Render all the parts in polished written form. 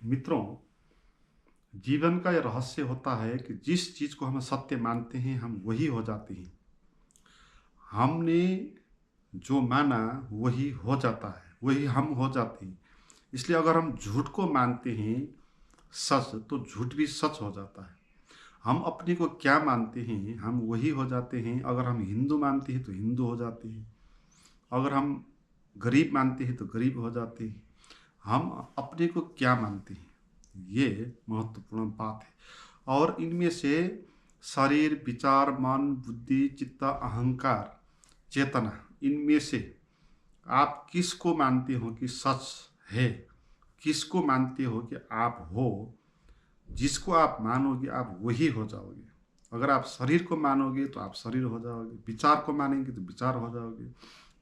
मित्रों, जीवन का ये रहस्य होता है कि जिस चीज़ को हम सत्य मानते हैं हम वही हो जाते हैं। हमने जो माना वही हो जाता है, वही हम हो जाते हैं। इसलिए अगर हम झूठ को मानते हैं सच, तो झूठ भी सच हो जाता है। हम अपने को क्या मानते हैं हम वही हो जाते हैं। अगर हम हिंदू मानते हैं तो हिंदू हो जाते हैं। अगर हम गरीब मानते हैं तो गरीब हो जाते हैं। हम अपने को क्या मानते हैं, ये महत्वपूर्ण बात है। और इनमें से शरीर, विचार, मन, बुद्धि, चित्त, अहंकार, चेतना, इनमें से आप किसको मानते हो कि सच है, किसको मानते हो कि आप हो। जिसको आप मानोगे आप वही हो जाओगे। अगर आप शरीर को मानोगे तो आप शरीर हो जाओगे, विचार को मानेंगे तो विचार हो जाओगे,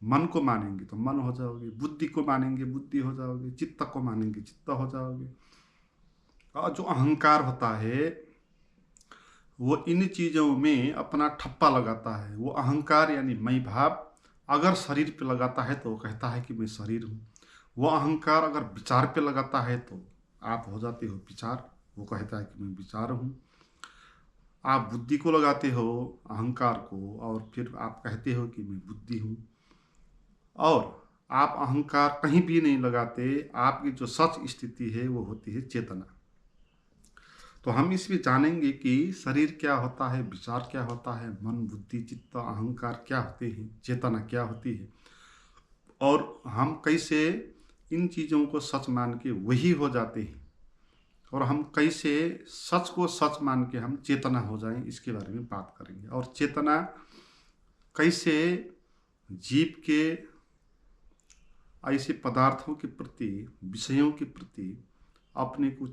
मन को मानेंगे तो मन हो जाओगे, बुद्धि को मानेंगे बुद्धि हो जाओगे, चित्त को मानेंगे चित्त हो जाओगे। और जो अहंकार होता है वो इन चीज़ों में अपना ठप्पा लगाता है। वो अहंकार यानी मैं भाव अगर शरीर पे लगाता है तो वो कहता है कि मैं शरीर हूँ। वो अहंकार अगर विचार पे लगाता है तो आप हो जाते हो विचार। वो कहता है कि मैं विचार हूँ। आप बुद्धि को लगाते हो अहंकार को, और फिर आप कहते हो कि मैं बुद्धि हूँ। और आप अहंकार कहीं भी नहीं लगाते। आपकी जो सच स्थिति है वो होती है चेतना। तो हम इसमें जानेंगे कि शरीर क्या होता है, विचार क्या होता है, मन, बुद्धि, चित्त, अहंकार क्या होते हैं, चेतना क्या होती है, और हम कैसे इन चीज़ों को सच मान के वही हो जाते हैं, और हम कैसे सच को सच मान के हम चेतना हो जाएं, इसके बारे में बात करेंगे। और चेतना कैसे जीव के ऐसे पदार्थों के प्रति, विषयों के प्रति अपने को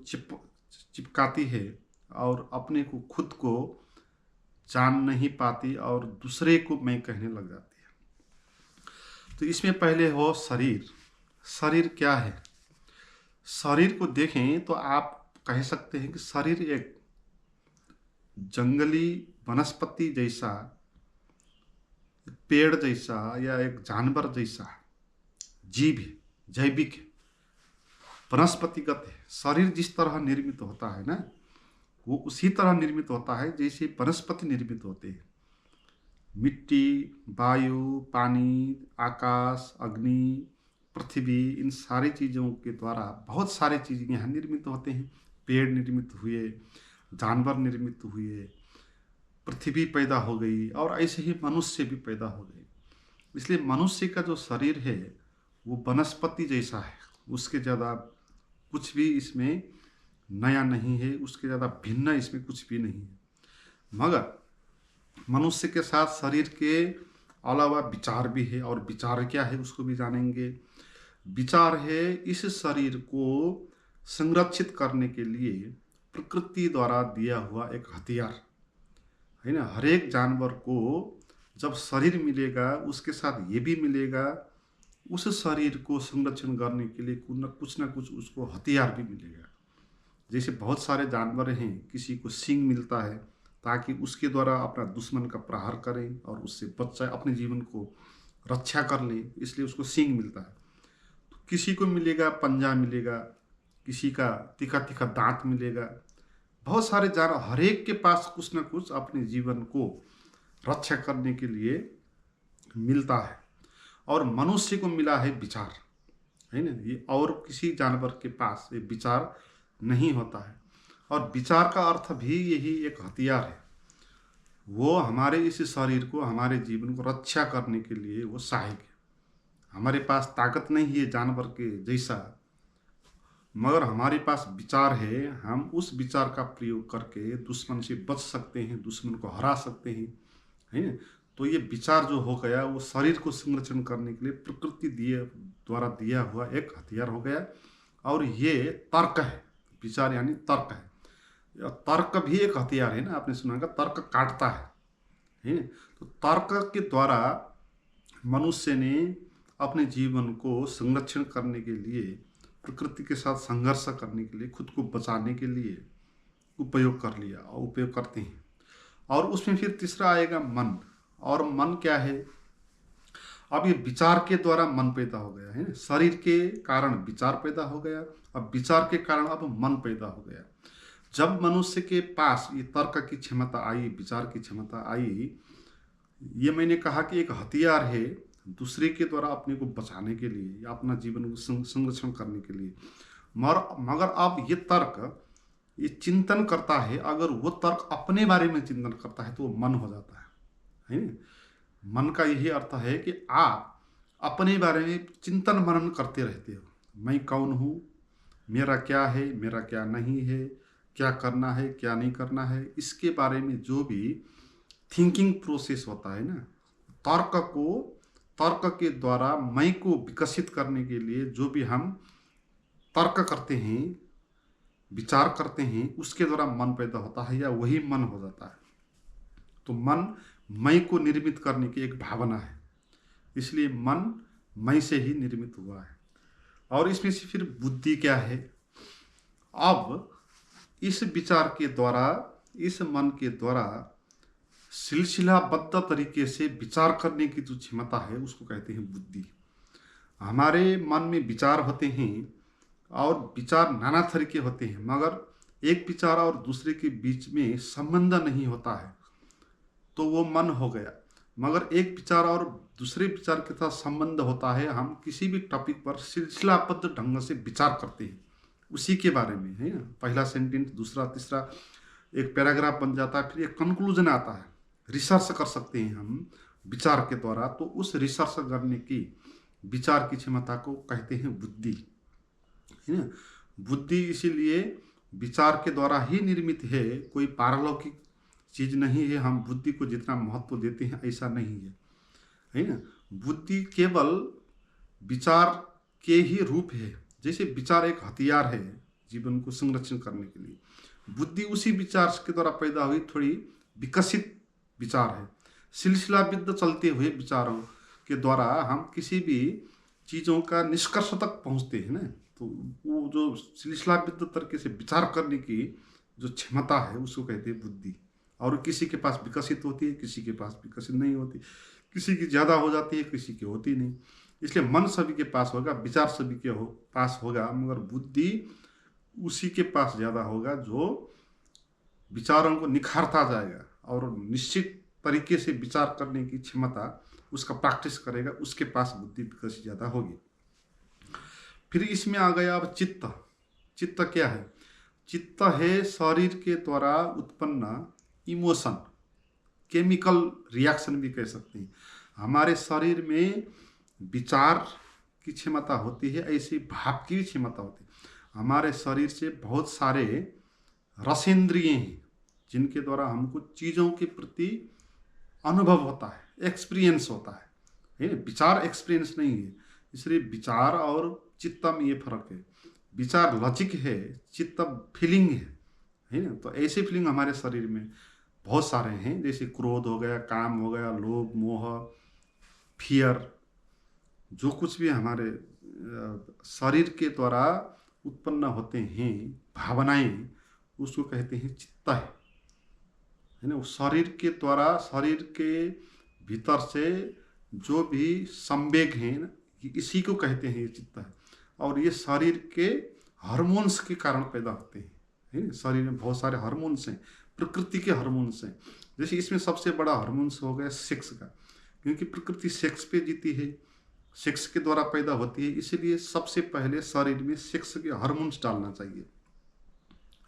चिपकाती है और अपने को खुद को जान नहीं पाती और दूसरे को मैं कहने लग जाती है। तो इसमें पहले हो शरीर। शरीर क्या है? शरीर को देखें तो आप कह सकते हैं कि शरीर एक जंगली वनस्पति जैसा, पेड़ जैसा या एक जानवर जैसा जीव है, जैविक है, वनस्पतिगत है। शरीर जिस तरह निर्मित होता है ना, वो उसी तरह निर्मित होता है जैसे वनस्पति निर्मित होते हैं। मिट्टी, वायु, पानी, आकाश, अग्नि, पृथ्वी, इन सारी चीज़ों के द्वारा बहुत सारे चीज़ यहाँ निर्मित होते हैं। पेड़ निर्मित हुए, जानवर निर्मित हुए, पृथ्वी पैदा हो गई, और ऐसे ही मनुष्य भी पैदा हो गए। इसलिए मनुष्य का जो शरीर है वो वनस्पति जैसा है। उसके ज़्यादा कुछ भी इसमें नया नहीं है, उसके ज़्यादा भिन्न इसमें कुछ भी नहीं है। मगर मनुष्य के साथ शरीर के अलावा विचार भी है, और विचार क्या है उसको भी जानेंगे। विचार है इस शरीर को संरक्षित करने के लिए प्रकृति द्वारा दिया हुआ एक हथियार है ना। हर एक जानवर को जब शरीर मिलेगा उसके साथ ये भी मिलेगा, उस शरीर को संरक्षण करने के लिए कुछ ना कुछ उसको हथियार भी मिलेगा। जैसे बहुत सारे जानवर हैं, किसी को सींग मिलता है ताकि उसके द्वारा अपना दुश्मन का प्रहार करें और उससे बच जाए, अपने जीवन को रक्षा कर ले, इसलिए उसको सींग मिलता है। तो किसी को मिलेगा पंजा मिलेगा, किसी का तीखा तीखा दांत मिलेगा। बहुत सारे जानवर, हर एक के पास कुछ ना कुछ अपने जीवन को रक्षा करने के लिए मिलता है। और मनुष्य को मिला है विचार, है ना। ये और किसी जानवर के पास ये विचार नहीं होता है। और विचार का अर्थ भी यही एक हथियार है। वो हमारे इस शरीर को, हमारे जीवन को रक्षा करने के लिए वो सहायक है। हमारे पास ताकत नहीं है जानवर के जैसा, मगर हमारे पास विचार है। हम उस विचार का प्रयोग करके दुश्मन से बच सकते हैं, दुश्मन को हरा सकते हैं, है ना। तो ये विचार जो हो गया वो शरीर को संरक्षण करने के लिए प्रकृति द्वारा दिया हुआ एक हथियार हो गया। और ये तर्क है, विचार यानी तर्क है। तर्क भी एक हथियार है ना, आपने सुना होगा तर्क काटता है। तो तर्क के द्वारा मनुष्य ने अपने जीवन को संरक्षण करने के लिए, प्रकृति के साथ संघर्ष करने के लिए, खुद को बचाने के लिए उपयोग कर लिया और उपयोग करते हैं। और उसमें फिर तीसरा आएगा मन। और मन क्या है? अब ये विचार के द्वारा मन पैदा हो गया है, शरीर के कारण विचार पैदा हो गया, अब विचार के कारण अब मन पैदा हो गया। जब मनुष्य के पास ये तर्क की क्षमता आई, विचार की क्षमता आई, ये मैंने कहा कि एक हथियार है दूसरे के द्वारा अपने को बचाने के लिए या अपना जीवन को संरक्षण करने के लिए। मगर अब ये तर्क ये चिंतन करता है, अगर वो तर्क अपने बारे में चिंतन करता है तो वो मन हो जाता है ना। मन का यही अर्थ है कि आप अपने बारे में चिंतन मनन करते रहते हो। मैं कौन हूँ, मेरा क्या है, मेरा क्या नहीं है, क्या करना है, क्या नहीं करना है, इसके बारे में जो भी थिंकिंग प्रोसेस होता है ना, तर्क के द्वारा मैं को विकसित करने के लिए जो भी हम तर्क करते हैं, विचार करते हैं, उसके द्वारा मन पैदा होता है या वही मन हो जाता है। तो मन मैं को निर्मित करने की एक भावना है, इसलिए मन मैं से ही निर्मित हुआ है। और इसमें से फिर बुद्धि क्या है? अब इस विचार के द्वारा, इस मन के द्वारा सिलसिलाबद्ध तरीके से विचार करने की जो क्षमता है उसको कहते हैं बुद्धि। हमारे मन में विचार होते हैं और विचार नाना तरीके होते हैं, मगर एक विचार और दूसरे के बीच में संबंध नहीं होता है तो वो मन हो गया। मगर एक विचार और दूसरे विचार के साथ संबंध होता है, हम किसी भी टॉपिक पर सिलसिलाबद्ध ढंग से विचार करते हैं उसी के बारे में, है ना। पहला सेंटेंस, दूसरा, तीसरा, एक पैराग्राफ बन जाता है, फिर एक कंक्लूजन आता है। रिसर्च कर सकते हैं हम विचार के द्वारा, तो उस रिसर्च करने की विचार की क्षमता को कहते हैं बुद्धि, है ना। बुद्धि इसीलिए विचार के द्वारा ही निर्मित है, कोई पारलौकिक चीज नहीं है। हम बुद्धि को जितना महत्व देते हैं ऐसा नहीं है ना। बुद्धि केवल विचार के ही रूप है। जैसे विचार एक हथियार है जीवन को संरक्षण करने के लिए, बुद्धि उसी विचार के द्वारा पैदा हुई थोड़ी विकसित विचार है। सिलसिलाबद्ध चलते हुए विचारों के द्वारा हम किसी भी चीज़ों का निष्कर्ष तक पहुंचते हैं ना। तो वो जो सिलसिलाबद्ध तरीके से विचार करने की जो क्षमता है उसको कहते हैं बुद्धि। और किसी के पास विकसित होती है, किसी के पास विकसित नहीं होती, किसी की ज़्यादा हो जाती है, किसी की होती नहीं। इसलिए मन सभी के पास होगा, विचार सभी के पास होगा, मगर बुद्धि उसी के पास ज़्यादा होगा जो विचारों को निखारता जाएगा और निश्चित तरीके से विचार करने की क्षमता उसका प्रैक्टिस करेगा, उसके पास बुद्धि विकसित ज़्यादा होगी। फिर इसमें आ गया अब चित्त। चित्त क्या है? चित्त है शरीर के द्वारा उत्पन्न इमोशन, केमिकल रिएक्शन भी कह सकते हैं। हमारे शरीर में विचार की क्षमता होती है, ऐसी भाव की भी क्षमता होती है। हमारे शरीर से बहुत सारे रसेंद्रिय हैं जिनके द्वारा हमको चीज़ों के प्रति अनुभव होता है, एक्सपीरियंस होता है ना। विचार एक्सपीरियंस नहीं है, इसलिए विचार और चित्त में ये फर्क है। विचार लॉजिक है, चित्त फीलिंग है ना। तो ऐसे फीलिंग हमारे शरीर में बहुत सारे हैं, जैसे क्रोध हो गया, काम हो गया, लोभ, मोह, फियर, जो कुछ भी हमारे शरीर के द्वारा उत्पन्न होते हैं भावनाएं, उसको कहते हैं चित्त है ना। शरीर के द्वारा, शरीर के भीतर से जो भी संवेग हैं ना, इसी को कहते हैं ये चित्त है। और ये शरीर के हार्मोन्स के कारण पैदा होते हैं, है ना। शरीर में बहुत सारे हार्मोन्स हैं, प्रकृति के हार्मोन्स हैं। जैसे इसमें सबसे बड़ा हार्मोन्स हो गया सेक्स का, क्योंकि प्रकृति सेक्स पे जीती है, सेक्स के द्वारा पैदा होती है, इसीलिए सबसे पहले शरीर में सेक्स के हार्मोन्स डालना चाहिए,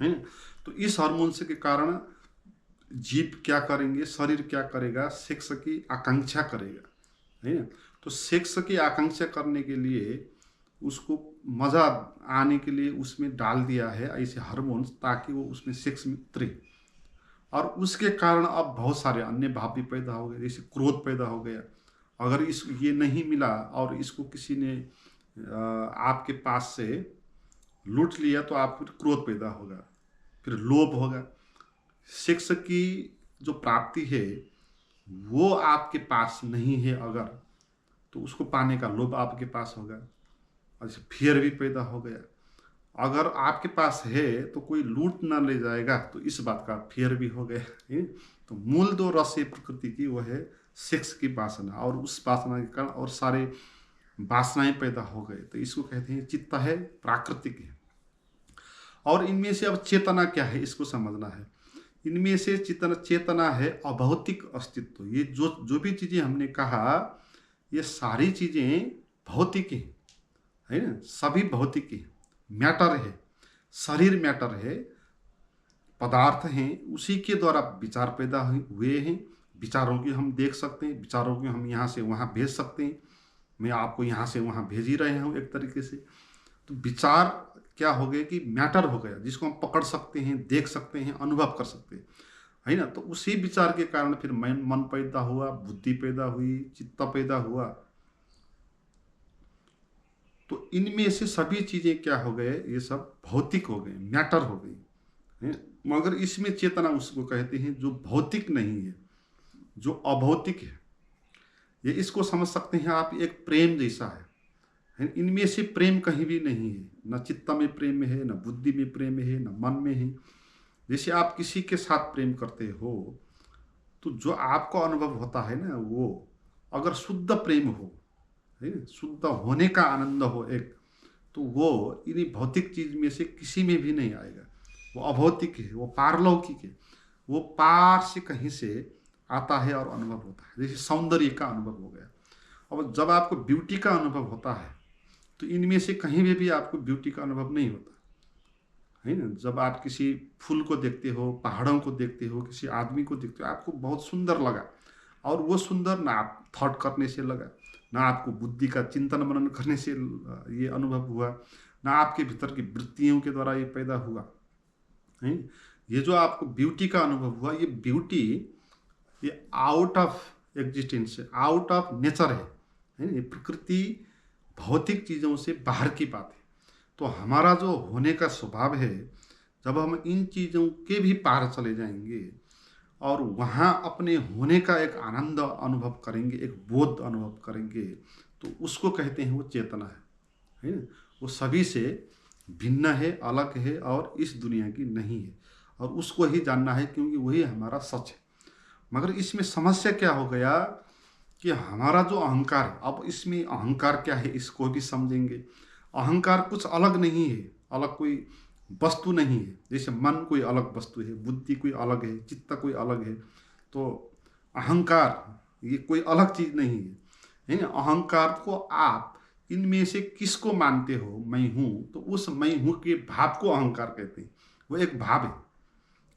है ना। तो इस हार्मोन्स के कारण जीव क्या करेंगे, शरीर क्या करेगा, सेक्स की आकांक्षा करेगा, है ना। तो सेक्स की आकांक्षा करने के लिए उसको मज़ा आने के लिए उसमें डाल दिया है ऐसे हार्मोन्स, ताकि वो उसमें सेक्स में उतरे। और उसके कारण अब बहुत सारे अन्य भाव भी पैदा हो गए, जैसे क्रोध पैदा हो गया। अगर ये नहीं मिला और इसको किसी ने आपके पास से लूट लिया तो आप फिर क्रोध पैदा होगा, फिर लोभ होगा। सेक्स की जो प्राप्ति है वो आपके पास नहीं है अगर, तो उसको पाने का लोभ आपके पास होगा, और फियर भी पैदा हो गया। अगर आपके पास है तो कोई लूट ना ले जाएगा, तो इस बात का फियर भी हो गया, है। तो मूल दो रस है प्रकृति की, वो है सेक्स की वासना, और उस वासना के कारण और सारे वासनाएं पैदा हो गए। तो इसको कहते हैं चित्त है प्राकृतिक है। और इनमें से अब चेतना क्या है इसको समझना है। इनमें से चेतना है अभौतिक अस्तित्व। ये जो जो भी चीज़ें हमने कहा ये सारी चीज़ें भौतिक हैं, है ना, सभी भौतिक हैं, मैटर है, शरीर मैटर है, पदार्थ हैं, उसी के द्वारा विचार पैदा हुए हैं। विचारों की हम देख सकते हैं, विचारों की हम यहाँ से वहाँ भेज सकते हैं। मैं आपको यहाँ से वहाँ भेज ही रहे हूँ एक तरीके से। तो विचार क्या हो गया कि मैटर हो गया, जिसको हम पकड़ सकते हैं, देख सकते हैं, अनुभव कर सकते हैं, है ना। तो उसी विचार के कारण फिर मन पैदा हुआ, बुद्धि पैदा हुई, चित्त पैदा हुआ। तो इनमें से सभी चीज़ें क्या हो गए, ये सब भौतिक हो गए, मैटर हो गई, मगर इसमें चेतना उसको कहते हैं जो भौतिक नहीं है, जो अभौतिक है। ये इसको समझ सकते हैं आप, एक प्रेम जैसा है। इनमें से प्रेम कहीं भी नहीं है, न चित्त में प्रेम है, न बुद्धि में प्रेम है, न मन में है। जैसे आप किसी के साथ प्रेम करते हो तो जो आपको अनुभव होता है ना, वो अगर शुद्ध प्रेम हो, है ना, शुद्ध होने का आनंद हो एक, तो वो इन्हीं भौतिक चीज में से किसी में भी नहीं आएगा। वो अभौतिक है, वो पारलौकिक है, वो पार से कहीं से आता है और अनुभव होता है। जैसे सौंदर्य का अनुभव हो गया। अब जब आपको ब्यूटी का अनुभव होता है तो इनमें से कहीं भी आपको ब्यूटी का अनुभव नहीं होता, है ना। जब आप किसी फूल को देखते हो, पहाड़ों को देखते हो, किसी आदमी को देखते हो, आपको बहुत सुंदर लगा, और वो सुंदर ना आप थॉट करने से लगा, ना आपको बुद्धि का चिंतन मनन करने से ये अनुभव हुआ, ना आपके भीतर की वृत्तियों के द्वारा ये पैदा हुआ, है। ये जो आपको ब्यूटी का अनुभव हुआ, ये ब्यूटी ये आउट ऑफ एग्जिस्टेंस है, आउट ऑफ नेचर है। ये प्रकृति भौतिक चीज़ों से बाहर की बात है। तो हमारा जो होने का स्वभाव है, जब हम इन चीज़ों के भी पार चले जाएंगे और वहाँ अपने होने का एक आनंद अनुभव करेंगे, एक बोध अनुभव करेंगे, तो उसको कहते हैं वो चेतना है ना। वो सभी से भिन्न है, अलग है और इस दुनिया की नहीं है, और उसको ही जानना है क्योंकि वही हमारा सच है। मगर इसमें समस्या क्या हो गया कि हमारा जो अहंकार है, अब इसमें अहंकार क्या है इसको भी समझेंगे। अहंकार कुछ अलग नहीं है, अलग कोई वस्तु नहीं है। जैसे मन कोई अलग वस्तु है, बुद्धि कोई अलग है, चित्त कोई अलग है, तो अहंकार ये कोई अलग चीज नहीं है ना। अहंकार को आप इनमें से किसको मानते हो, मैं हूँ, तो उस मैं हूँ के भाव को अहंकार कहते हैं। वो एक भाव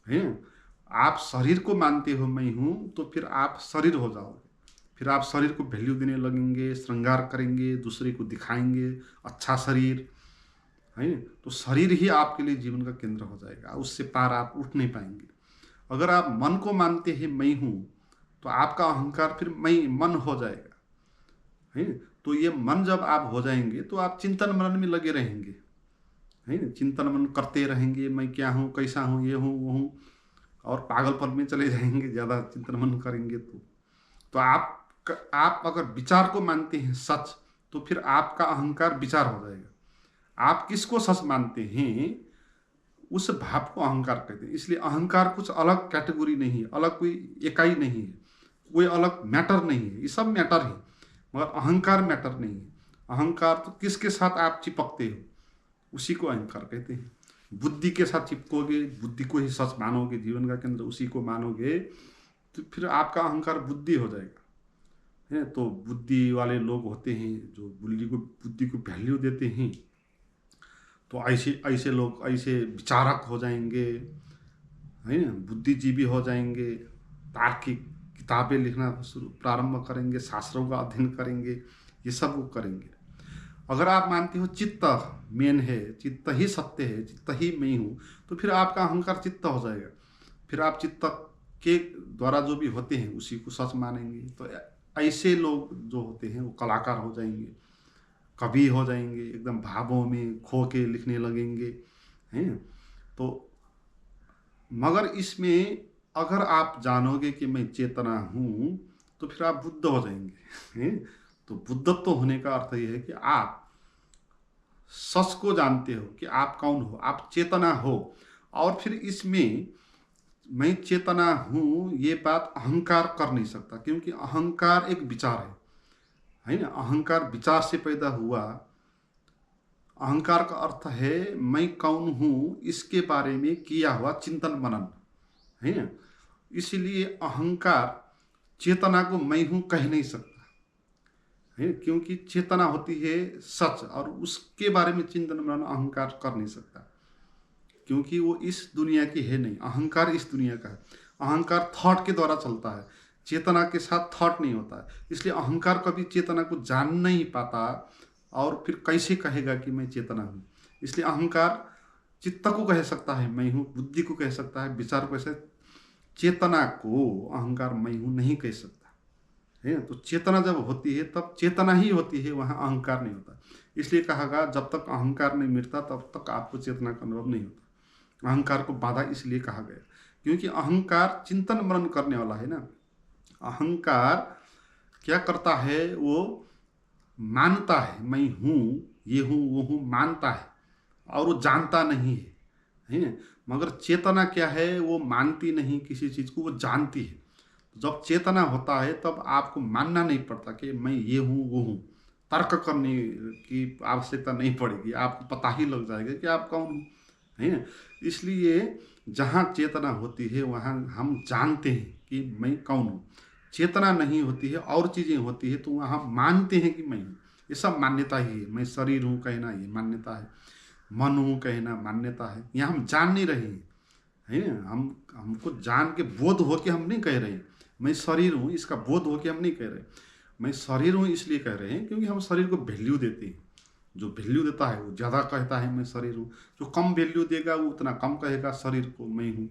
है ना। आप शरीर को मानते हो मैं हूँ, तो फिर आप शरीर हो जाओगे, फिर आप शरीर को वैल्यू देने लगेंगे, श्रृंगार करेंगे, दूसरे को दिखाएंगे अच्छा शरीर, है। तो शरीर ही आपके लिए जीवन का केंद्र हो जाएगा, उससे पार आप उठ नहीं पाएंगे। अगर आप मन को मानते हैं मैं हूँ, तो आपका अहंकार फिर मैं मन हो जाएगा, है। तो ये मन जब आप हो जाएंगे तो आप चिंतन मनन में लगे रहेंगे, है ना। चिंतन मनन करते रहेंगे, मैं क्या हूँ, कैसा हूँ, ये हूँ वो हूँ, और पागलपन में चले जाएंगे ज़्यादा चिंतन मनन करेंगे। तो आप अगर विचार को मानते हैं सच, तो फिर आपका अहंकार विचार हो जाएगा। आप किसको सच मानते हैं, उस भाव को अहंकार कहते हैं। इसलिए अहंकार कुछ अलग कैटेगरी नहीं है, अलग कोई इकाई नहीं है, कोई अलग मैटर नहीं है। ये सब मैटर है, मगर अहंकार मैटर नहीं है। अहंकार तो किसके साथ आप चिपकते हो, उसी को अहंकार कहते हैं। बुद्धि के साथ चिपकोगे, बुद्धि को ही सच मानोगे, जीवन का केंद्र उसी को मानोगे, तो फिर आपका अहंकार बुद्धि हो जाएगा, है। तो बुद्धि वाले लोग होते हैं जो बुद्धि को वैल्यू देते हैं, तो ऐसे ऐसे लोग ऐसे विचारक हो जाएंगे, है ना, बुद्धिजीवी हो जाएंगे, तार्किक किताबें लिखना प्रारंभ करेंगे, शास्त्रों का अध्ययन करेंगे, ये सब वो करेंगे। अगर आप मानते हो चित्त मेन है, चित्त ही सत्य है, चित्त ही मैं हूँ, तो फिर आपका अहंकार चित्त हो जाएगा। फिर आप चित्त के द्वारा जो भी होते हैं उसी को सच मानेंगे। तो ऐसे लोग जो होते हैं वो कलाकार हो जाएंगे, कवि हो जाएंगे, एकदम भावों में खो के लिखने लगेंगे, हैं। तो मगर इसमें अगर आप जानोगे कि मैं चेतना हूँ, तो फिर आप बुद्ध हो जाएंगे, हैं। तो बुद्धत्व होने का अर्थ यह है कि आप सच को जानते हो कि आप कौन हो, आप चेतना हो। और फिर इसमें मैं चेतना हूँ ये बात अहंकार कर नहीं सकता, क्योंकि अहंकार एक विचार है ना। अहंकार विचार से पैदा हुआ, अहंकार का अर्थ है मैं कौन हूँ इसके बारे में किया हुआ चिंतन मनन, है ना। इसलिए अहंकार चेतना को मैं हूँ कह नहीं सकता, है, क्योंकि चेतना होती है सच, और उसके बारे में चिंतन मनन अहंकार कर नहीं सकता, क्योंकि वो इस दुनिया की है नहीं। अहंकार इस दुनिया का है। अहंकार थॉट के द्वारा चलता है, चेतना के साथ थॉट नहीं होता है। इसलिए अहंकार कभी चेतना को जान नहीं पाता, और फिर कैसे कहेगा कि मैं चेतना हूँ। इसलिए अहंकार चित्त को कह सकता है मैं हूँ, बुद्धि को कह सकता है, विचार को कह सकता है। चेतना को अहंकार मैं हूँ नहीं कह सकता, है ना। तो चेतना जब होती है तब चेतना ही होती है, वहाँ अहंकार नहीं होता। इसलिए कहा गया जब तक अहंकार नहीं मिटता तब तक आपको चेतना का अनुभव नहीं होता। अहंकार को बाधा इसलिए कहा गया क्योंकि अहंकार चिंतन मनन करने वाला है ना। अहंकार क्या करता है, वो मानता है मैं हूँ, ये हूँ वो हूँ, मानता है, और वो जानता नहीं है ना। मगर चेतना क्या है, वो मानती नहीं किसी चीज़ को, वो जानती है। जब चेतना होता है तब आपको मानना नहीं पड़ता कि मैं ये हूँ वो हूँ, तर्क करने की आवश्यकता नहीं पड़ेगी, आपको पता ही लग जाएगा कि आप कौन हो, है ना। इसलिए जहाँ चेतना होती है वहाँ हम जानते हैं कि मैं कौन हूँ। चेतना नहीं होती है और चीज़ें होती है तो वहाँ मानते हैं कि मैं हूँ। ये सब मान्यता ही है। मैं शरीर हूँ कहना ये मान्यता है, मन हूँ कहना मान्यता है। यहाँ हम जान नहीं रहे हैं, है ना। हमको जान के बोध हो के हम नहीं कह रहे हैं मैं शरीर हूँ, इसका बोध हो के हम नहीं कह रहे मैं शरीर हूँ, इसलिए कह रहे हैं क्योंकि हम शरीर को वैल्यू देते हैं। जो वैल्यू देता है वो ज़्यादा कहता है मैं शरीर हूँ, जो कम वैल्यू देगा वो उतना कम कहेगा शरीर को मैं हूँ,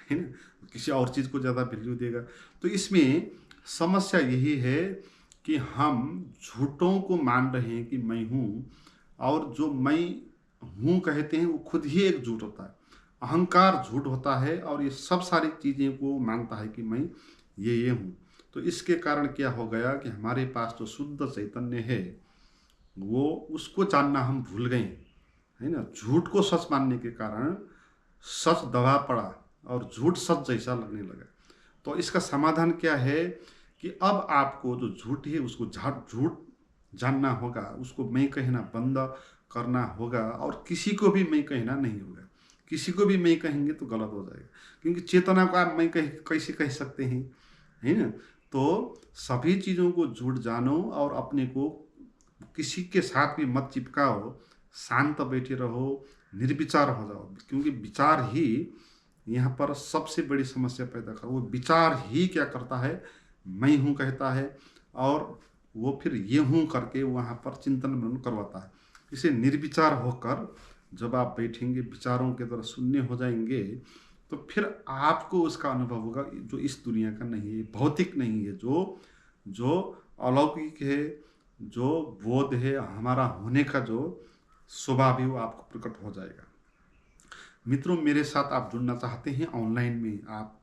है ना। किसी और चीज़ को ज़्यादा वैल्यू देगा। तो इसमें समस्या यही है कि हम झूठों को मान रहे हैं कि मैं हूँ, और जो मैं हूँ कहते हैं वो खुद ही एक झूठ होता है। अहंकार झूठ होता है, और ये सब सारी चीज़ें को मानता है कि मैं ये हूँ। तो इसके कारण क्या हो गया कि हमारे पास जो शुद्ध चैतन्य है वो उसको जानना हम भूल गए, है ना। झूठ को सच मानने के कारण सच दबा पड़ा और झूठ सच जैसा लगने लगा। तो इसका समाधान क्या है कि अब आपको जो झूठ है उसको झूठ जानना होगा, उसको मैं कहना बंद करना होगा, और किसी को भी मैं कहना नहीं होगा। किसी को भी मैं कहेंगे तो गलत हो जाएगा, क्योंकि चेतना को आप मैं कैसे कह सकते हैं, है ना। तो सभी चीज़ों को झूठ जानो और अपने को किसी के साथ भी मत चिपकाओ, शांत बैठे रहो, निर्विचार हो जाओ, क्योंकि विचार ही यहाँ पर सबसे बड़ी समस्या पैदा कर। वो विचार ही क्या करता है, मैं हूँ कहता है, और वो फिर ये हूँ करके वहाँ पर चिंतन मनन करवाता है। इसे निर्विचार होकर जब आप बैठेंगे, विचारों के द्वारा शून्य हो जाएंगे, तो फिर आपको उसका अनुभव होगा जो इस दुनिया का नहीं है, भौतिक नहीं है, जो जो अलौकिक है, जो बोध है, हमारा होने का जो स्वभाव है वो आपको प्रकट हो जाएगा। मित्रों, मेरे साथ आप जुड़ना चाहते हैं, ऑनलाइन में आप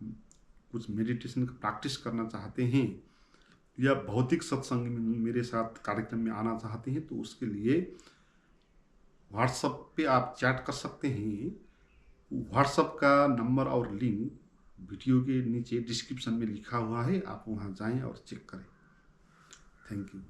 कुछ मेडिटेशन का प्रैक्टिस करना चाहते हैं, या भौतिक सत्संग में मेरे साथ कार्यक्रम में आना चाहते हैं, तो उसके लिए व्हाट्सएप पे आप चैट कर सकते हैं। व्हाट्सएप का नंबर और लिंक वीडियो के नीचे डिस्क्रिप्शन में लिखा हुआ है, आप वहाँ जाएं और चेक करें। Thank you.